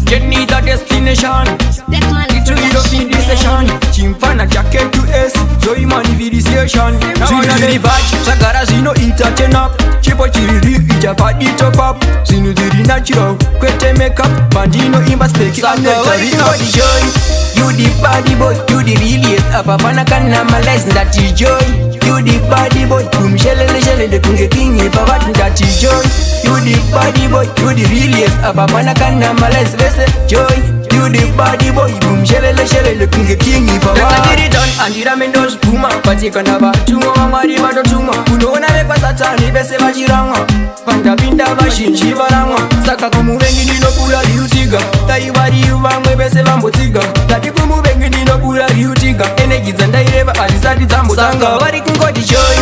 Get need a destination. It's really don't need this session. Chimfana jacket to S. Joy money for the station. Now on the badge. Sakara zino ita tenap. Chipo chiri ita party top up. Zino diri natural. Kwete makeup. Bandino imba steki. Sakari body joy. You the body boy. You the realest. Apapana kana malaise that is joy. You the body boy. Kumshele de kunge king. Ipavat that is joy. You the body boy. You the realest. Apapana kana malaise joy. You the body boy. Boom shele de kunge king. Ipavat andira mendos puma patika na batuma mamari batotuma kunona bekwa satani bese bajirangwa panda binda bashinji barangwa saka kumubengi dino kula liutiga taiwari bamwe bese bambotiga tati kumubengi dino kula liutiga enegiza ndaireba alizati zambo sanga wari kungodi joy.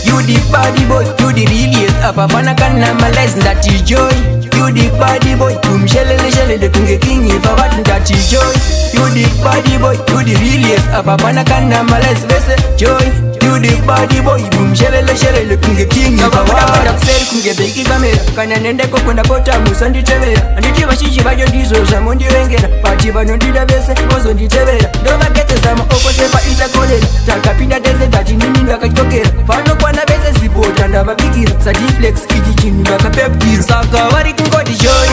You the body boy, you the realest. Apapana kana malaise that is joy. You the body boy, kumshele de kunge king ipavat that is joy. You the body boy, you the realest. Apapana kana malaise bese joy. You the body boy, kumshele de kunge king ipavat. Kuseri kunge beki kamera kana nende ko kwenda kota musandi tebera anditi bashiji bajo ndizo zamondi wengera pati bano ndida bese mozo nditebera ndo bagete zama okose pa itakolera takapinda deze dati nini ndakachokera fano kwana bese zipota ndababigira sadiflex ijichini ndakapepkira saka wari kungodi joy.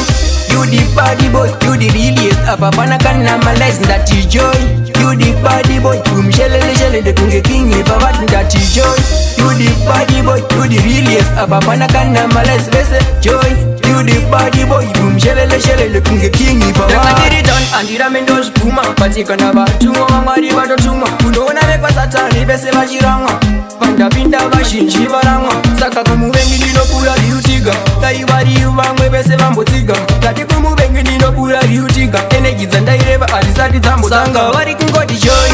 You the body boy, you the realest. Apapana kana malaise that is joy. You the body boy, kumshele de kunge king ipavat that is joy. You the body boy, you the realest. Apapana kana malaise bese joy. You the body boy, kumshele de kunge king ipavat andira mendos puma patika na batuma mamari batotuma kunona bekwa satani bese bajirangwa panda binda bashinji barangwa saka kumubengi dino kula liutiga taiwari bamwe bese bambotiga tati kumubengi dino kula liutiga enegiza ndaireba alizati zambo sanga wari kungodi joy.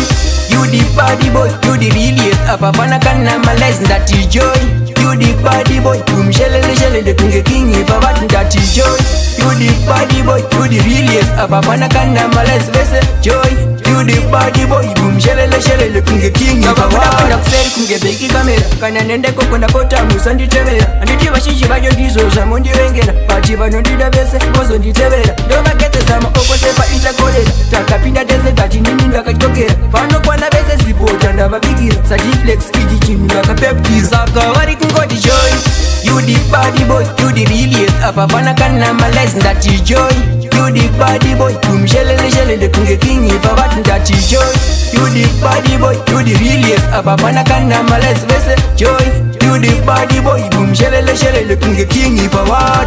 You the body boy, you the realest. Apapana kana malaise that is joy. You the body boy, kumshele de kunge king ipavat that is joy. You the body boy, you the realest. Apapana kana malaise bese joy. You the body boy, kumshele de kunge king ipavat kuseri kunge beki kamera kana nende ko kwenda kota musandi tebera anditi bashiji bajo ndizo zamondi wengera pati bano ndida bese mozo nditebera ndo bagete zama okose pa itakolera takapinda deze dati nini ndakachokera fano kwana bese zipota ndababigira sadiflex ijichini ndakapepkira saka wari kungodi joy. You the body boy, you the realest. Apapana kana malaise that is joy. You the body boy, kumshele de kunge king ipavat that is joy. You the body boy, you the realest. Apapana kana malaise bese joy. You the body boy, kumshele de kunge king ipavat.